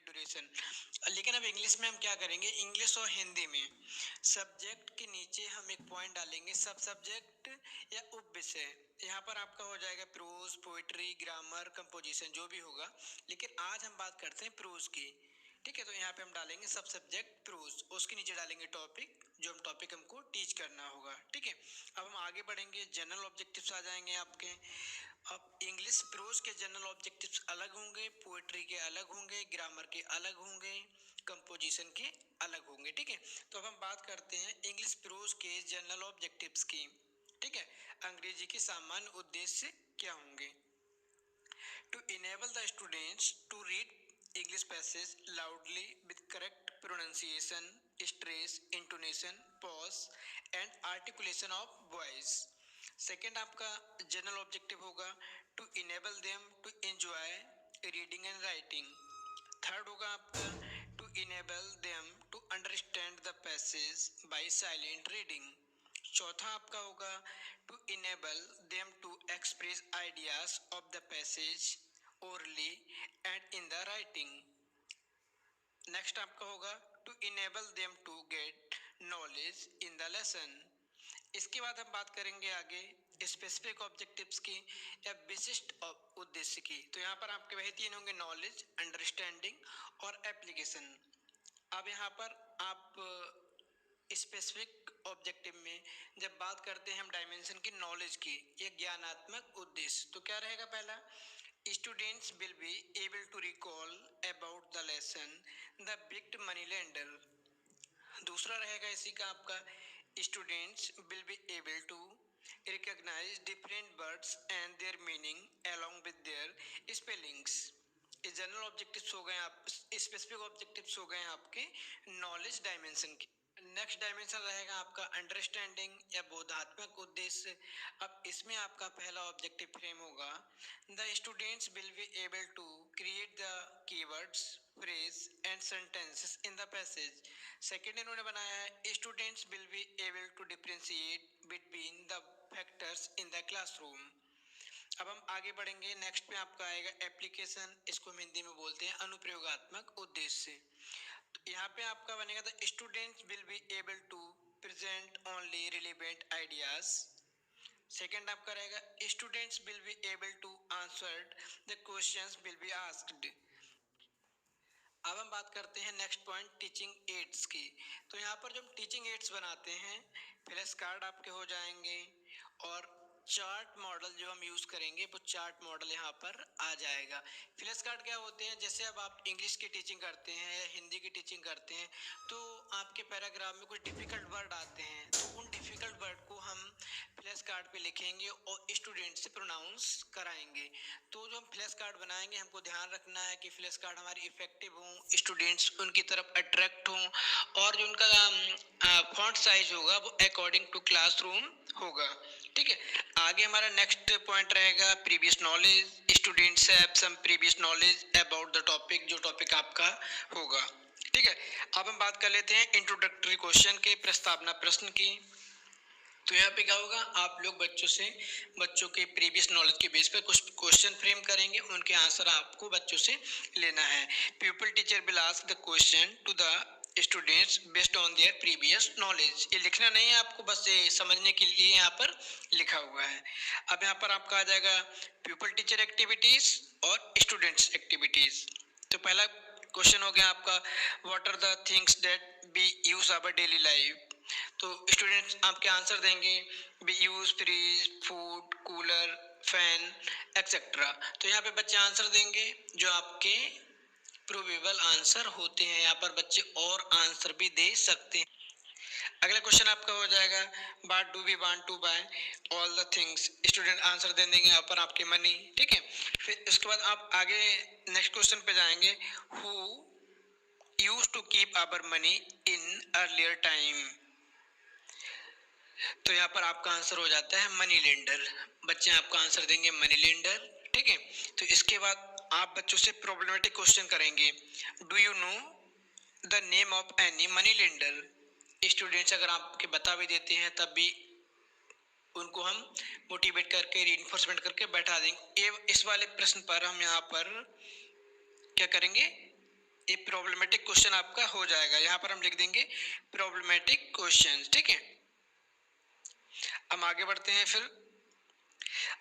Duration. लेकिन अब English में हम क्या करेंगे, इंग्लिश और हिंदी में सब्जेक्ट के नीचे हम एक पॉइंट डालेंगे सब सब्जेक्ट या उप विषय। यहाँ पर आपका हो जाएगा प्रोज, पोइट्री, ग्रामर, कंपोजिशन, जो भी होगा। लेकिन आज हम बात करते हैं प्रोज की, ठीक है। तो यहाँ पे हम डालेंगे सब सब्जेक्ट प्रोज, उसके नीचे डालेंगे टॉपिक, जो हम टॉपिक हमको टीच करना होगा, ठीक है। अब हम आगे बढ़ेंगे, जनरल ऑब्जेक्टिव्स आ जाएंगे आपके। अब इंग्लिश प्रोज के जनरल ऑब्जेक्टिव्स अलग होंगे, पोएट्री के अलग होंगे, ग्रामर के अलग होंगे, कंपोजिशन के अलग होंगे, ठीक है। तो अब हम बात करते हैं इंग्लिश प्रोज के जनरल ऑब्जेक्टिव्स की, ठीक है। अंग्रेजी के सामान्य उद्देश्य क्या होंगे? To enable the students to read English passage loudly with correct pronunciation, stress, intonation, pause and articulation of voice. Second आपका जनरल ऑब्जेक्टिव होगा to enable them to enjoy reading and writing. Third होगा आपका to enable them to understand the passage by silent reading. चौथा आपका होगा to enable them to express ideas of the passage orally and in the writing. Next आपका होगा to enable them to get knowledge in the lesson. इसके बाद हम बात करेंगे आगे स्पेसिफिक ऑब्जेक्टिव्स की या विशिष्ट उद्देश्य की। तो यहाँ पर आपके वही तीन होंगे, नॉलेज, अंडरस्टैंडिंग और एप्लीकेशन। अब यहाँ पर आप स्पेसिफिक ऑब्जेक्टिव में जब बात करते हैं हम डायमेंशन की, नॉलेज की, ये ज्ञानात्मक उद्देश्य, तो क्या रहेगा? पहला, students will be able to recall about the lesson the big money lender. दूसरा रहेगा इसी का आपका, students will be able to recognize different words and their meaning along with their spellings. ये जनरल ऑब्जेक्टिव्स हो गए, आप स्पेसिफिक ऑब्जेक्टिव्स हो गए आपके नॉलेज डायमेंशन के। नेक्स्ट डायमेंशन रहेगा आपका अंडरस्टैंडिंग या बोधात्मक उद्देश्य। अब इसमें आपका पहला ऑब्जेक्टिव फ्रेम होगा, the students will be able to create the keywords, phrase and sentences in the passage. Second इन्होंने बनाया है, students will be able to differentiate between the factors in the classroom. अब हम आगे बढ़ेंगे, नेक्स्ट में आपका आएगा एप्लीकेशन, इसको हम हिंदी में बोलते हैं अनुप्रयोगात्मक उद्देश्य। तो यहाँ पे आपका बनेगा the students will be able to present only relevant ideas. Second आपका रहेगा students will be able to answer the questions will be asked. अब हम बात करते हैं नेक्स्ट पॉइंट, टीचिंग एड्स की। तो यहाँ पर जो हम टीचिंग एड्स बनाते हैं, फ्लैश कार्ड आपके हो जाएंगे और चार्ट मॉडल जो हम यूज करेंगे वो चार्ट मॉडल यहाँ पर आ जाएगा। फ्लैश कार्ड क्या होते हैं, जैसे अब आप इंग्लिश की टीचिंग करते हैं या हिंदी की टीचिंग करते हैं तो आपके पैराग्राफ में कुछ डिफिकल्ट वर्ड आते हैं, तो उन डिफिकल्ट वर्ड को हम फ्लैश कार्ड पे लिखेंगे और स्टूडेंट से प्रोनाउंस कराएंगे। तो जो हम फ्लैश कार्ड बनाएंगे हमको ध्यान रखना है कि फ्लैश कार्ड हमारी इफेक्टिव हों, स्टूडेंट्स उनकी तरफ अट्रैक्ट हों और जो उनका फॉन्ट साइज होगा वो अकॉर्डिंग टू क्लासरूम होगा, ठीक है। आगे हमारा नेक्स्ट पॉइंट रहेगा previous knowledge, students have some previous knowledge about the topic, जो टॉपिक आपका होगा, ठीक है। अब हम बात कर लेते हैं इंट्रोडक्टरी क्वेश्चन के, प्रस्तावना प्रश्न की। तो यहाँ पे क्या होगा, आप लोग बच्चों के प्रीवियस नॉलेज के बेस पर कुछ क्वेश्चन फ्रेम करेंगे, उनके आंसर आपको बच्चों से लेना है। Pupil teacher will ask the question to the students based on their previous knowledge. ये लिखना नहीं है आपको, बस ये समझने के लिए यहाँ पर लिखा हुआ है। अब यहाँ पर आपका आ जाएगा पीपल टीचर एक्टिविटीज और स्टूडेंट्स एक्टिविटीज। तो पहला क्वेश्चन हो गया आपका, what are the things that we use our daily life. तो स्टूडेंट्स आपके आंसर देंगे, we use fridge, food, cooler, fan etcetera. तो यहाँ पे बच्चे आंसर देंगे जो आपके प्रोबेबल आंसर होते हैं, यहाँ पर बच्चे और आंसर भी दे सकते हैं। अगला क्वेश्चन आपका हो जाएगा, what do we want to buy all the things. Student answer दे देंगे यहाँ पर आपके मनी, ठीक है। फिर उसके बाद आप आगे नेक्स्ट क्वेश्चन पे जाएंगे, who used to keep our money in earlier time. तो यहाँ पर आपका आंसर हो जाता है मनी लेंडर। बच्चे आपका आंसर देंगे मनी लेंडर, ठीक है। तो इसके बाद आप बच्चों से प्रॉब्लमेटिक क्वेश्चन करेंगे, do you know the name of any money lender. Students अगर आपके बता भी देते हैं तब भी उनको हम मोटिवेट करके रीइंफोर्समेंट करके बैठा देंगे। इस वाले प्रश्न पर हम यहाँ पर क्या करेंगे, ये प्रॉब्लमेटिक क्वेश्चन आपका हो जाएगा। यहाँ पर हम लिख देंगे प्रॉब्लमेटिक क्वेश्चन, ठीक है। हम आगे बढ़ते हैं फिर।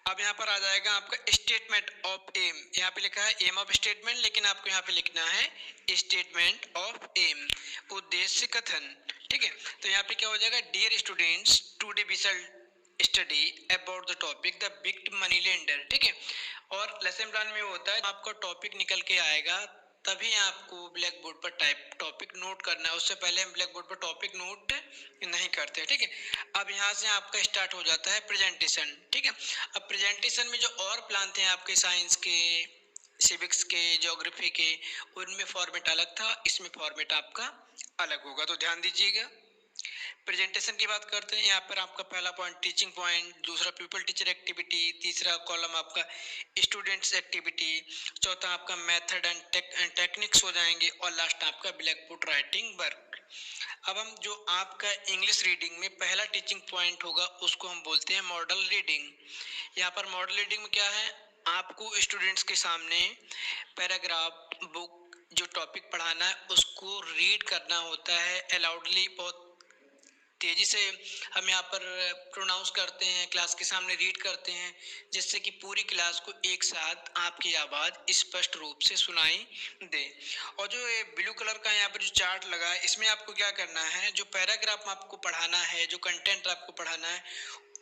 अब यहाँ पर आ जाएगा आपका स्टेटमेंट ऑफ एम। यहाँ पे लिखा है एम ऑफ स्टेटमेंट, लेकिन आपको यहाँ पे लिखना है स्टेटमेंट ऑफ एम, उद्देश्य कथन, ठीक है। तो यहाँ पे क्या हो जाएगा, dear students today we shall study about the topic the big money lender, ठीक है। और लेसन प्लान में होता है आपका टॉपिक निकल के आएगा तभी आपको ब्लैक बोर्ड पर टाइप टॉपिक नोट करना है, उससे पहले हम ब्लैक बोर्ड पर टॉपिक नोट नहीं करते, ठीक है। अब यहाँ से आपका स्टार्ट हो जाता है प्रेजेंटेशन, ठीक है। अब प्रेजेंटेशन में जो और प्लान थे आपके साइंस के, सिविक्स के, ज्योग्राफी के, उनमें फॉर्मेट अलग था, इसमें फॉर्मेट आपका अलग होगा, तो ध्यान दीजिएगा। प्रेजेंटेशन की बात करते हैं। यहाँ पर आपका पहला पॉइंट टीचिंग पॉइंट, दूसरा पीपल टीचर एक्टिविटी, तीसरा कॉलम आपका स्टूडेंट्स एक्टिविटी, चौथा आपका मेथड एंड टेक्निक्स हो जाएंगे, और लास्ट आपका ब्लैक बोर्ड राइटिंग वर्क। अब हम जो आपका इंग्लिश रीडिंग में पहला टीचिंग पॉइंट होगा उसको हम बोलते हैं मॉडल रीडिंग। यहाँ पर मॉडल रीडिंग में क्या है, आपको स्टूडेंट्स के सामने पैराग्राफ बुक जो टॉपिक पढ़ाना है उसको रीड करना होता है अलाउडली, बहुत तेजी से हम यहाँ पर प्रोनाउंस करते हैं, क्लास के सामने रीड करते हैं, जिससे कि पूरी क्लास को एक साथ आपकी आवाज़ स्पष्ट रूप से सुनाई दे। और जो ये ब्लू कलर का यहाँ पर जो चार्ट लगा है, इसमें आपको क्या करना है, जो पैराग्राफ आपको पढ़ाना है, जो कंटेंट आपको पढ़ाना है,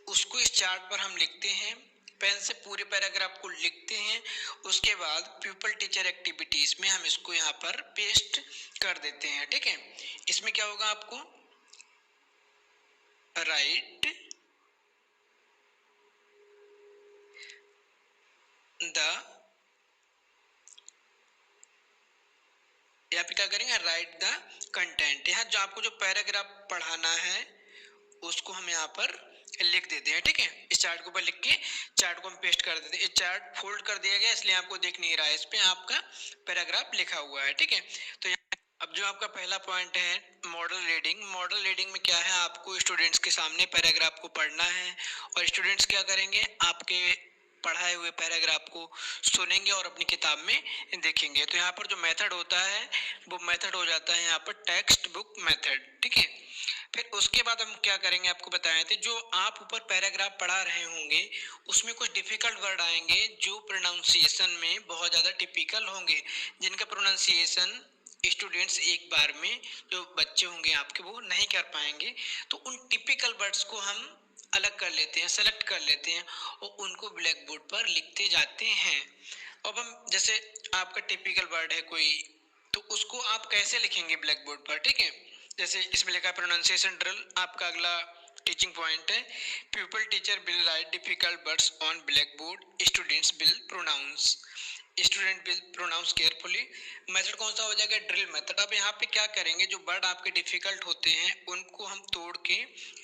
उसको इस चार्ट पर हम लिखते हैं, पेन से पूरे पैराग्राफ को लिखते हैं। उसके बाद पीपल टीचर एक्टिविटीज़ में हम इसको यहाँ पर पेस्ट कर देते हैं, ठीक है। इसमें क्या होगा, आपको राइट द, यहाँ पे क्या करेंगे, राइट द कंटेंट। यहाँ जो आपको जो पैराग्राफ पढ़ाना है उसको हम यहाँ पर लिख देते हैं, ठीक है। इस चार्ट के ऊपर लिख के चार्ट को हम पेस्ट कर देते हैं। इस चार्ट फोल्ड कर दिया गया इसलिए आपको दिख नहीं रहा है, इस पे आपका पैराग्राफ लिखा हुआ है, ठीक है। तो अब जो आपका पहला पॉइंट है मॉडल रीडिंग, मॉडल रीडिंग में क्या है, आपको स्टूडेंट्स के सामने पैराग्राफ को पढ़ना है और स्टूडेंट्स क्या करेंगे, आपके पढ़ाए हुए पैराग्राफ को सुनेंगे और अपनी किताब में देखेंगे। तो यहाँ पर जो मेथड होता है वो मेथड हो जाता है यहाँ पर टेक्स्ट बुक मेथड, ठीक है। फिर उसके बाद हम क्या करेंगे, आपको बताए थे जो आप ऊपर पैराग्राफ पढ़ा रहे होंगे उसमें कुछ डिफिकल्ट वर्ड आएंगे जो प्रोनाउंसिएशन में बहुत ज़्यादा टिपिकल होंगे, जिनका प्रोनाउंसिएशन स्टूडेंट्स एक बार में, जो बच्चे होंगे आपके, वो नहीं कर पाएंगे। तो उन टिपिकल वर्ड्स को हम अलग कर लेते हैं, सेलेक्ट कर लेते हैं और उनको ब्लैक बोर्ड पर लिखते जाते हैं। अब हम जैसे आपका टिपिकल वर्ड है कोई, तो उसको आप कैसे लिखेंगे ब्लैक बोर्ड पर, ठीक है। जैसे इसमें लिखा है प्रोनाउंसिएशन ड्रिल, आपका अगला टीचिंग पॉइंट है pupil teacher will write difficult words on black board, students will pronounce, student will pronounce carefully. Method कौन सा हो जाएगा, ड्रिल मेथड। अब यहाँ पे क्या करेंगे, जो वर्ड आपके डिफिकल्ट होते हैं उनको हम तोड़ के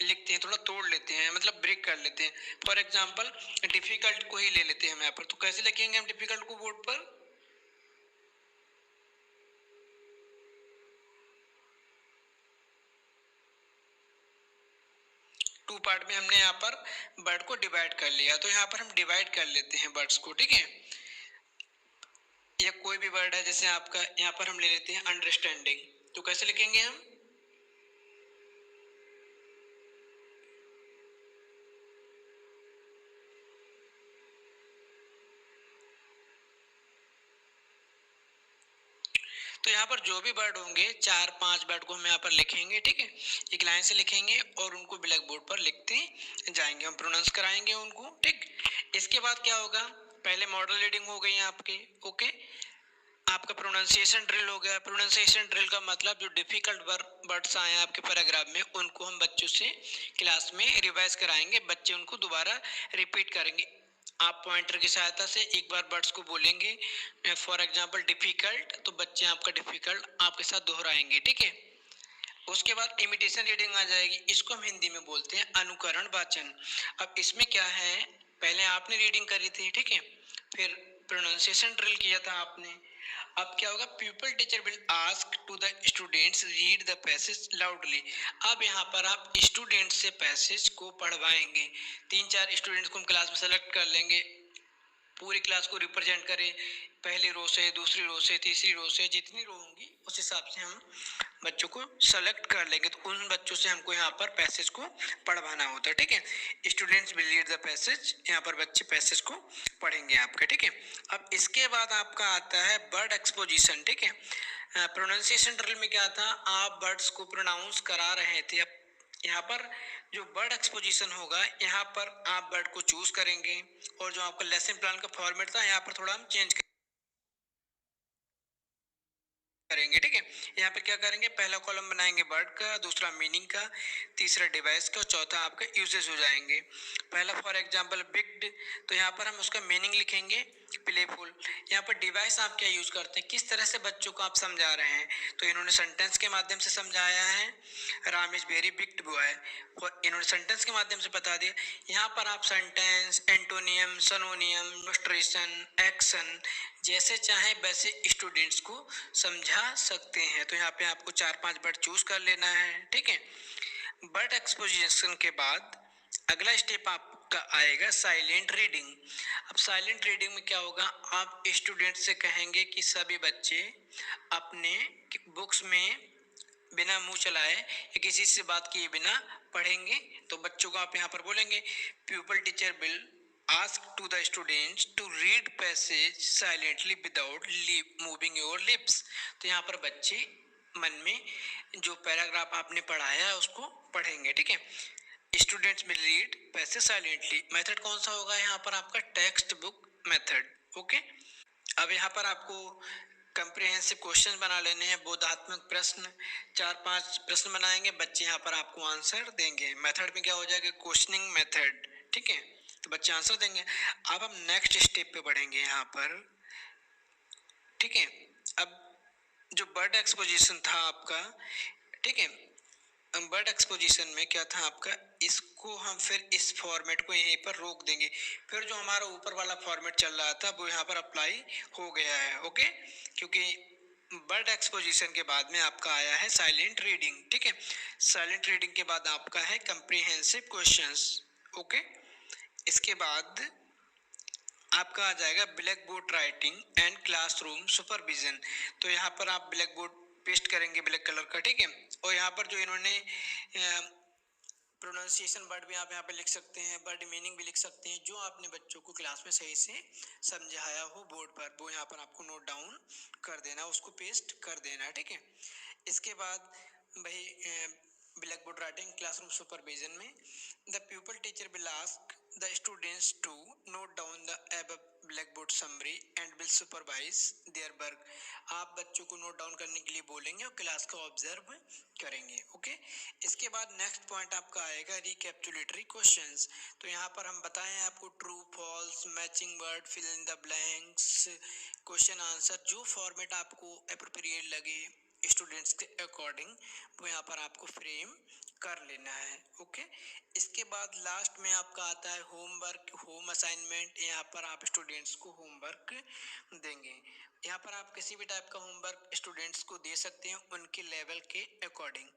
लिखते हैं, थोड़ा तोड़ लेते हैं, मतलब ब्रेक कर लेते हैं। फॉर एग्जांपल डिफिकल्ट को ही ले लेते हैं हम यहाँ पर, तो कैसे लिखेंगे हम डिफिकल्ट को बोर्ड पर, टू पार्ट में हमने यहाँ पर वर्ड को डिवाइड कर लिया, तो यहाँ पर हम डिवाइड कर लेते हैं वर्ड्स को, ठीक है। या कोई भी वर्ड है, जैसे आपका यहाँ पर हम ले लेते हैं अंडरस्टैंडिंग, तो कैसे लिखेंगे हम, तो यहाँ पर जो भी वर्ड होंगे 4-5 वर्ड को हम यहाँ पर लिखेंगे, ठीक है। एक लाइन से लिखेंगे और उनको ब्लैक बोर्ड पर लिखते जाएंगे, हम प्रोनाउंस कराएंगे उनको, ठीक। इसके बाद क्या होगा, पहले मॉडल रीडिंग हो गई आपके, ओके। आपका प्रोनाउंसिएशन ड्रिल हो गया। प्रोनाउंसिएशन ड्रिल का मतलब जो डिफिकल्ट वर्ड्स आए हैं आपके पैराग्राफ में उनको हम बच्चों से क्लास में रिवाइज कराएंगे, बच्चे उनको दोबारा रिपीट करेंगे। आप पॉइंटर की सहायता से एक बार वर्ड्स को बोलेंगे, फॉर एग्जांपल डिफिकल्ट, तो बच्चे आपका डिफिकल्ट आपके साथ दोहराएंगे, ठीक है। उसके बाद इमिटेशन रीडिंग आ जाएगी, इसको हम हिंदी में बोलते हैं अनुकरण वाचन। अब इसमें क्या है, पहले आपने रीडिंग करी थी, ठीक है, फिर प्रोनाउंसिएशन ड्रिल किया था आपने। अब क्या होगा, pupil teacher will ask to the students read the passage loudly. अब यहाँ पर आप स्टूडेंट्स से पैसेज को पढ़वाएंगे। 3-4 स्टूडेंट्स को हम क्लास में सेलेक्ट कर लेंगे, पूरी क्लास को रिप्रेजेंट करे, पहली रो से, दूसरी रो से, तीसरी रो से, जितनी रो होंगी उस हिसाब से हम बच्चों को सेलेक्ट कर लेंगे। तो उन बच्चों से हमको यहाँ पर पैसेज को पढ़वाना होता है, ठीक है। Students will read the passage, यहाँ पर बच्चे पैसेज को पढ़ेंगे आपके, ठीक है। अब इसके बाद आपका आता है वर्ड एक्सपोजिशन, ठीक है। प्रोनाउंसिएशन ड्रिल में क्या था, आप वर्ड्स को प्रोनाउंस करा रहे थे। अब यहाँ पर जो वर्ड एक्सपोजिशन होगा, यहाँ पर आप वर्ड को चूज करेंगे और जो आपका लेसन प्लान का फॉर्मेट था यहाँ पर थोड़ा हम चेंज करेंगे, ठीक है। यहाँ पे क्या करेंगे, पहला कॉलम बनाएंगे वर्ड का, दूसरा मीनिंग का, तीसरा डिवाइस का, चौथा आपका यूजेस हो जाएंगे। पहला फॉर एग्जांपल बिग, तो यहाँ पर हम उसका मीनिंग लिखेंगे प्लेफुल। यहाँ पर डिवाइस आप क्या यूज करते हैं, किस तरह से बच्चों को आप समझा रहे हैं, तो इन्होंने सेंटेंस के माध्यम से समझाया है, Ram is very big boy, इन्होंने सेंटेंस के माध्यम से बता दिया। यहाँ पर आप सेंटेंस, एंटोनियम, सनोनियम, इलस्ट्रेशन, एक्शन जैसे चाहे वैसे स्टूडेंट्स को समझा सकते हैं। तो यहाँ पे आपको 4-5 वर्ड चूज कर लेना है, ठीक है। वर्ड एक्सपोजिशन के बाद अगला स्टेप आपका आएगा साइलेंट रीडिंग। अब साइलेंट रीडिंग में क्या होगा, आप स्टूडेंट से कहेंगे कि सभी बच्चे अपने बुक्स में बिना मुंह चलाए या किसी से बात किए बिना पढ़ेंगे। तो बच्चों को आप यहाँ पर बोलेंगे pupil teacher will ask to the students to read passage silently without moving your lips। तो यहाँ पर बच्चे मन में जो पैराग्राफ आपने पढ़ाया है उसको पढ़ेंगे, ठीक है। Students will read passage silently. Method कौन सा होगा यहाँ पर आपका, टेक्स्ट बुक मेथड, ओके। अब यहाँ पर आपको कंप्रिहेंसिव क्वेश्चन बना लेने हैं, बोधात्मक प्रश्न, 4-5 प्रश्न बनाएंगे, बच्चे यहाँ पर आपको आंसर देंगे। मेथड में क्या हो जाएगा, क्वेश्चनिंग मेथड, ठीक है। तो बच्चे आंसर देंगे। अब हम नेक्स्ट स्टेप पे बढ़ेंगे यहाँ पर, ठीक है। अब जो वर्ड एक्सपोजिशन था आपका, ठीक है, वर्ड एक्सपोजिशन में क्या था आपका, इसको हम फिर इस फॉर्मेट को यहीं पर रोक देंगे। फिर जो हमारा ऊपर वाला फॉर्मेट चल रहा था वो यहाँ पर अप्लाई हो गया है, ओके। क्योंकि वर्ड एक्सपोजिशन के बाद में आपका आया है साइलेंट रीडिंग, ठीक है। साइलेंट रीडिंग के बाद आपका है कंप्रिहेंसिव क्वेश्चंस, ओके। इसके बाद आपका आ जाएगा black board writing and classroom supervision. तो यहाँ पर आप ब्लैक बोर्ड पेस्ट करेंगे ब्लैक कलर का, ठीक है। और यहाँ पर जो इन्होंने प्रोनाउंसिएशन वर्ड भी आप यहाँ पे लिख सकते हैं, वर्ड मीनिंग भी लिख सकते हैं, जो आपने बच्चों को क्लास में सही से समझाया हो बोर्ड पर, वो यहाँ पर आपको नोट डाउन कर देना, उसको पेस्ट कर देना, ठीक है। इसके बाद भाई black board writing classroom supervision में the pupil teacher will ask the students to note down the above black board summary and will supervise their work. आप बच्चों को नोट डाउन करने के लिए बोलेंगे और क्लास को ऑब्जर्व करेंगे, ओके। इसके बाद नेक्स्ट पॉइंट आपका आएगा रिकैपिचुलेटरी क्वेश्चंस। तो यहाँ पर हम बताएं आपको true false, matching word, fill in the blanks, question answer, जो फॉर्मेट आपको अप्रोप्रिएट लगे स्टूडेंट्स के अकॉर्डिंग वो यहाँ पर आपको फ्रेम कर लेना है, ओके। इसके बाद लास्ट में आपका आता है होमवर्क, होम असाइनमेंट। यहाँ पर आप स्टूडेंट्स को होमवर्क देंगे। यहाँ पर आप किसी भी टाइप का होमवर्क स्टूडेंट्स को दे सकते हैं उनके लेवल के अकॉर्डिंग।